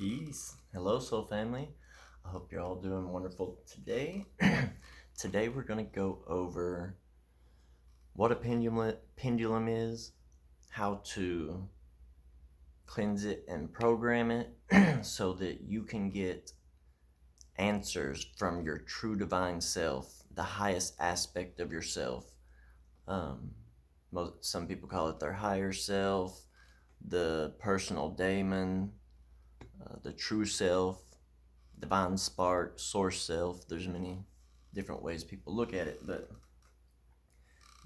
Peace. Hello, soul family. I hope you're all doing wonderful today. Today we're going to go over what a pendulum is, how to cleanse it and program it so that you can get answers from your true divine self, the highest aspect of yourself. Some people call it their higher self, the personal daemon, the true self, divine spark, source self. There's many different ways people look at it, but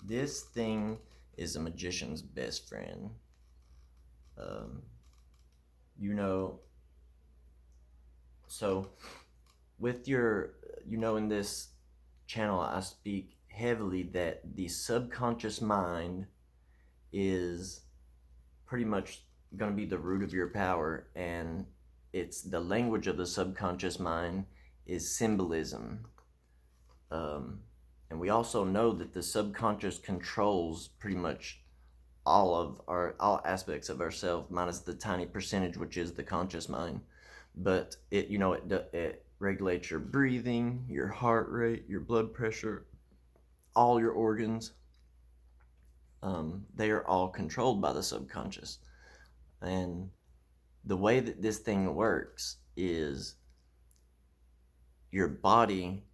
this thing is a magician's best friend. You know, so with your, in this channel, I speak heavily that the subconscious mind is pretty much going to be the root of your power, and it's the language of the subconscious mind is symbolism. And we also know that the subconscious controls pretty much all aspects of ourselves, minus the tiny percentage, which is the conscious mind. But it regulates your breathing, your heart rate, your blood pressure, all your organs. They are all controlled by the subconscious. And the way that this thing works is your body,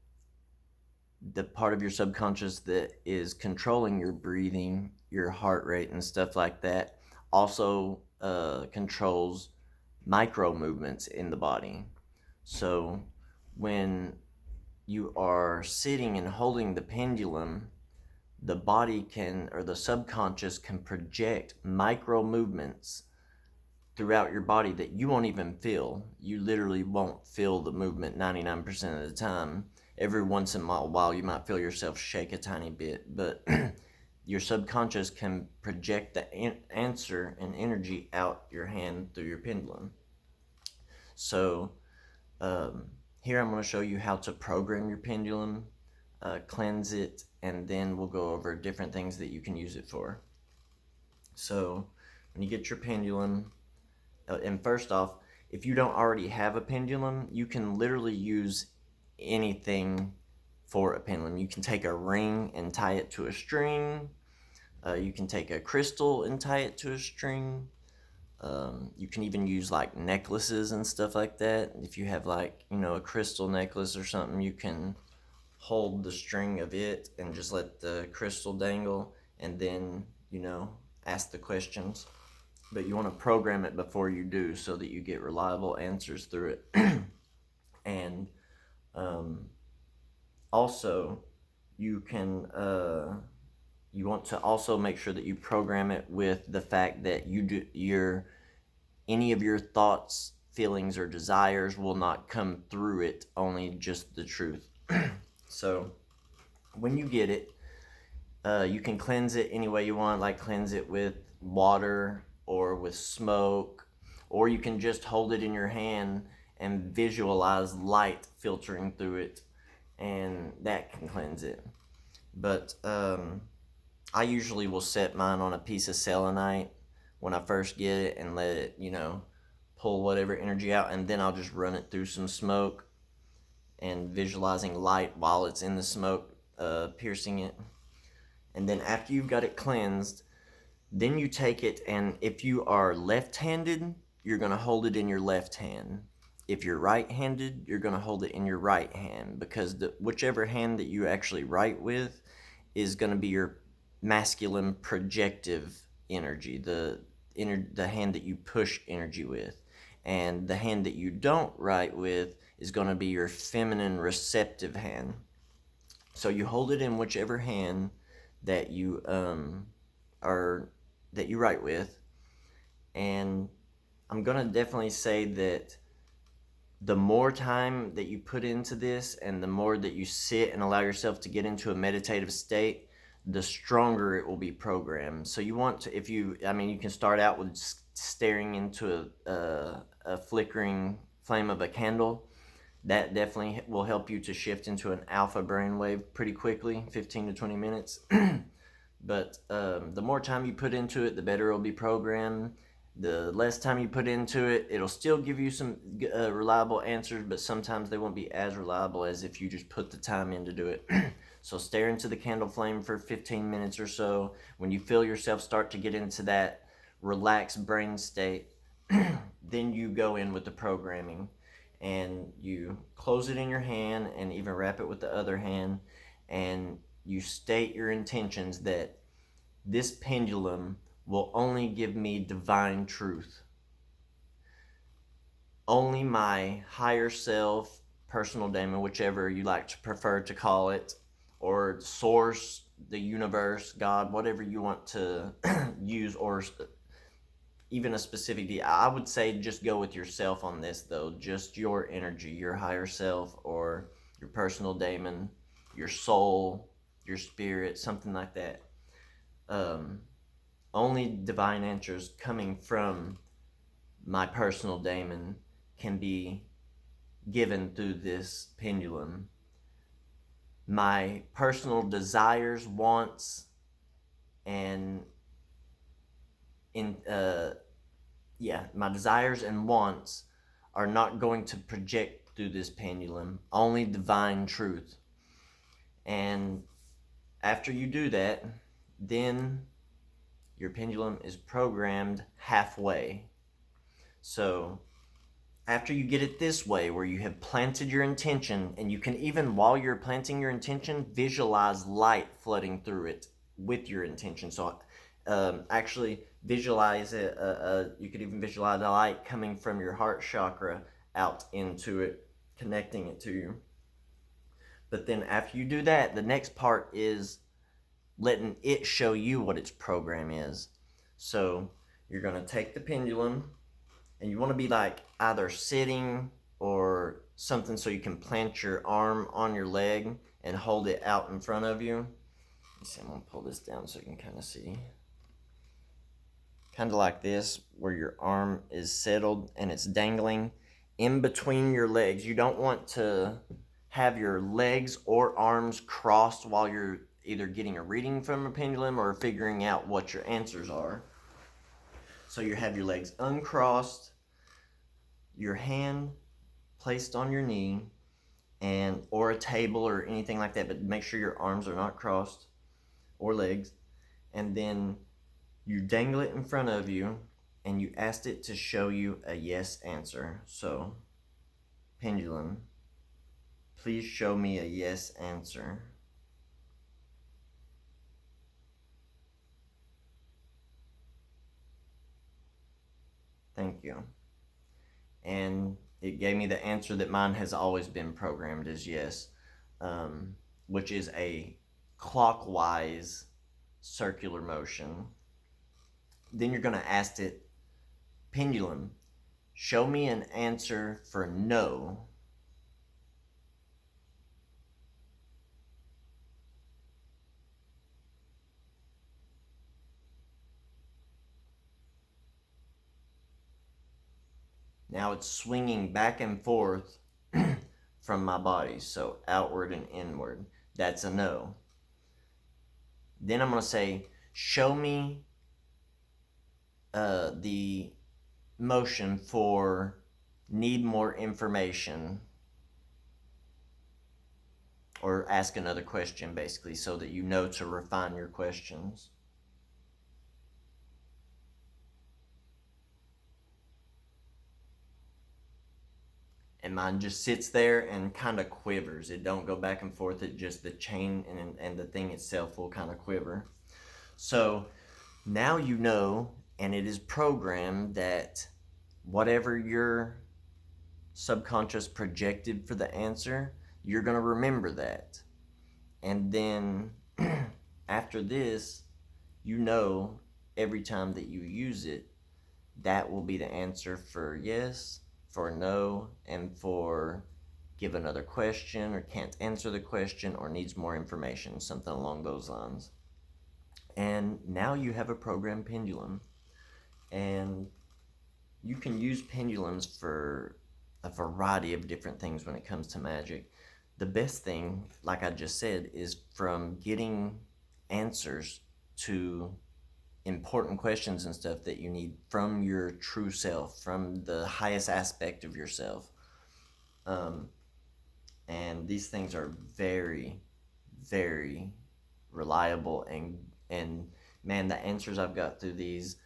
the part of your subconscious that is controlling your breathing, your heart rate, and stuff like that, also controls micro movements in the body. So when you are sitting and holding the pendulum, the body can, or the subconscious can project micro movements throughout your body that you won't even feel. You literally won't feel the movement 99% of the time. Every once in a while you might feel yourself shake a tiny bit, but your subconscious can project the answer and energy out your hand through your pendulum. So here I'm going to show you how to program your pendulum, cleanse it, and then we'll go over different things that you can use it for. So when you get your pendulum, and first off, if you don't already have a pendulum, you can literally use anything for a pendulum. You can take a ring and tie it to a string. You can take a crystal and tie it to a string. You can even use like necklaces and stuff like that. If you have like, a crystal necklace or something, you can hold the string of it and just let the crystal dangle, and then, ask the questions. But you want to program it before you do so that you get reliable answers through it. And also, you want to also make sure that you program it with the fact that any of your thoughts, feelings, or desires will not come through it, only just the truth. So when you get it, you can cleanse it any way you want, like cleanse it with water or with smoke, or you can just hold it in your hand and visualize light filtering through it, and that can cleanse it. But I usually will set mine on a piece of selenite when I first get it and let it, pull whatever energy out, and then I'll just run it through some smoke and visualizing light while it's in the smoke, piercing it. And then after you've got it cleansed, then you take it, and if you are left-handed, you're going to hold it in your left hand. If you're right-handed, you're going to hold it in your right hand, because whichever hand that you actually write with is going to be your masculine projective energy, the hand that you push energy with. And the hand that you don't write with is going to be your feminine receptive hand. So you hold it in whichever hand that you write with. And I'm gonna definitely say that the more time that you put into this, and the more that you sit and allow yourself to get into a meditative state, the stronger it will be programmed. So you want to, you can start out with staring into a flickering flame of a candle. That definitely will help you to shift into an alpha brainwave pretty quickly, 15 to 20 minutes. But the more time you put into it, the better it'll be programmed. The less time you put into it, it'll still give you some reliable answers, but sometimes they won't be as reliable as if you just put the time in to do it. So stare into the candle flame for 15 minutes or so. When you feel yourself start to get into that relaxed brain state, then you go in with the programming and you close it in your hand and even wrap it with the other hand, and you state your intentions that this pendulum will only give me divine truth. Only my higher self, personal daemon, whichever you like to prefer to call it, or source, the universe, God, whatever you want to use, or even a specific I would say just go with yourself on this, though. Just your energy, your higher self, or your personal daemon, your soul, your spirit, something like that. Only divine answers coming from my personal daemon can be given through this pendulum. My personal desires, wants, and my desires and wants are not going to project through this pendulum. Only divine truth. And after you do that, then your pendulum is programmed halfway. So after you get it this way, where you have planted your intention, and you can even, while you're planting your intention, visualize light flooding through it with your intention. So actually visualize it. You could even visualize the light coming from your heart chakra out into it, connecting it to you. But then after you do that, the next part is letting it show you what its program is. So you're going to take the pendulum, and you want to be like either sitting or something so you can plant your arm on your leg and hold it out in front of you. Let's see, I'm going to pull this down so you can kind of see. Kind of like this, where your arm is settled and it's dangling in between your legs. You don't want to have your legs or arms crossed while you're either getting a reading from a pendulum or figuring out what your answers are. So you have your legs uncrossed, your hand placed on your knee, and or a table or anything like that, but make sure your arms are not crossed, or legs. And then you dangle it in front of you, and you asked it to show you a yes answer. So, pendulum, please show me a yes answer. Thank you. And it gave me the answer that mine has always been programmed as yes, which is a clockwise circular motion. Then you're going to ask it, pendulum, show me an answer for no. Now it's swinging back and forth from my body, so outward and inward. That's a no. Then I'm going to say, show me the motion for need more information, or ask another question, basically, so that you know to refine your questions. And mine just sits there and kind of quivers. It don't go back and forth. It just, the chain and the thing itself will kind of quiver. So now you know, and it is programmed, that whatever your subconscious projected for the answer, you're going to remember that. And then after this, you know, every time that you use it, that will be the answer for yes, for no, and for give another question, or can't answer the question, or needs more information, something along those lines. And now you have a programmed pendulum. And you can use pendulums for a variety of different things when it comes to magic. The best thing, like I just said, is from getting answers to important questions and stuff that you need from your true self, from the highest aspect of yourself. Um, and these things are very, very reliable, and man, the answers I've got through these,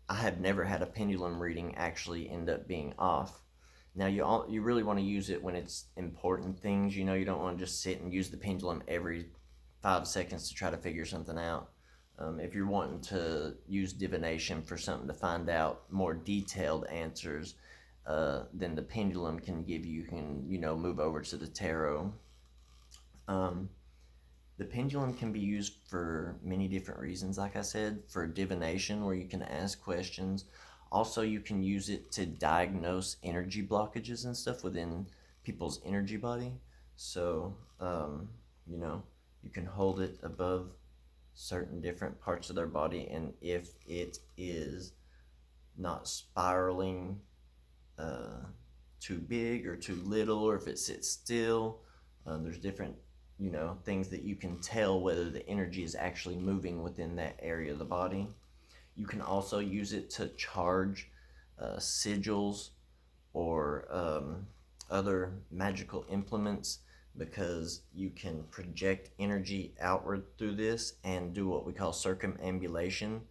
I have never had a pendulum reading actually end up being off. Now you really want to use it when it's important things. You don't want to just sit and use the pendulum every 5 seconds to try to figure something out. If you're wanting to use divination for something to find out more detailed answers, then the pendulum can give you, move over to the tarot. Um, the pendulum can be used for many different reasons, like I said, for divination, where you can ask questions. Also, you can use it to diagnose energy blockages and stuff within people's energy body. So, you know, you can hold it above certain different parts of their body, and if it is not spiraling too big or too little, or if it sits still, there's different things that you can tell whether the energy is actually moving within that area of the body. You can also use it to charge sigils or other magical implements, because you can project energy outward through this and do what we call circumambulation,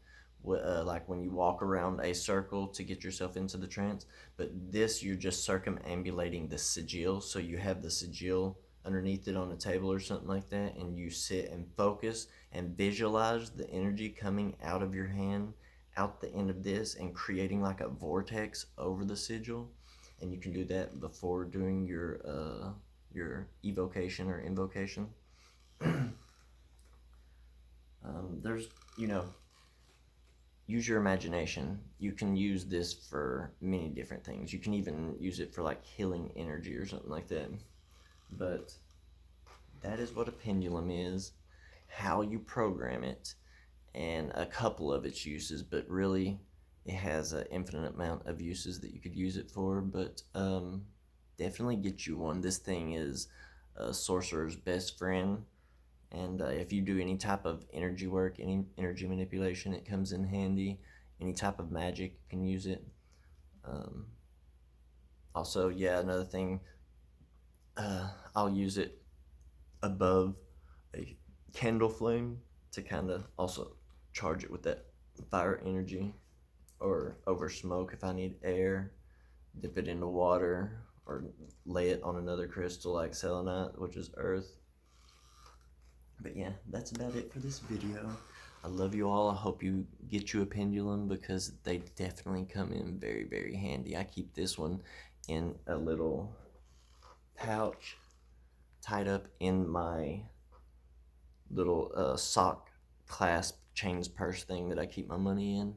like when you walk around a circle to get yourself into the trance. But this, you're just circumambulating the sigil, so you have the sigil underneath it on a table or something like that, and you sit and focus and visualize the energy coming out of your hand out the end of this and creating like a vortex over the sigil. And you can do that before doing your evocation or invocation. There's, use your imagination. You can use this for many different things. You can even use it for like healing energy or something like that. But that is what a pendulum is, how you program it, and a couple of its uses. But really, it has an infinite amount of uses that you could use it for. But definitely get you one. This thing is a sorcerer's best friend. And if you do any type of energy work, any energy manipulation, it comes in handy. Any type of magic, you can use it. Also, yeah, another thing, I'll use it above a candle flame to kind of also charge it with that fire energy, or over smoke if I need air, dip it into water, or lay it on another crystal like selenite, which is earth. But yeah, that's about it for this video. I love you all. I hope you get you a pendulum, because they definitely come in very, very handy. I keep this one in a little pouch tied up in my little sock clasp chains purse thing that I keep my money in,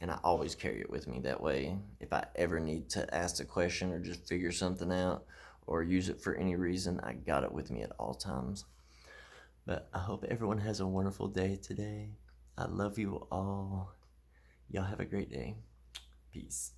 and I always carry it with me. That way, if I ever need to ask a question or just figure something out or use it for any reason, I got it with me at all times. But I hope everyone has a wonderful day today. I love you all. Y'all have a great day. Peace.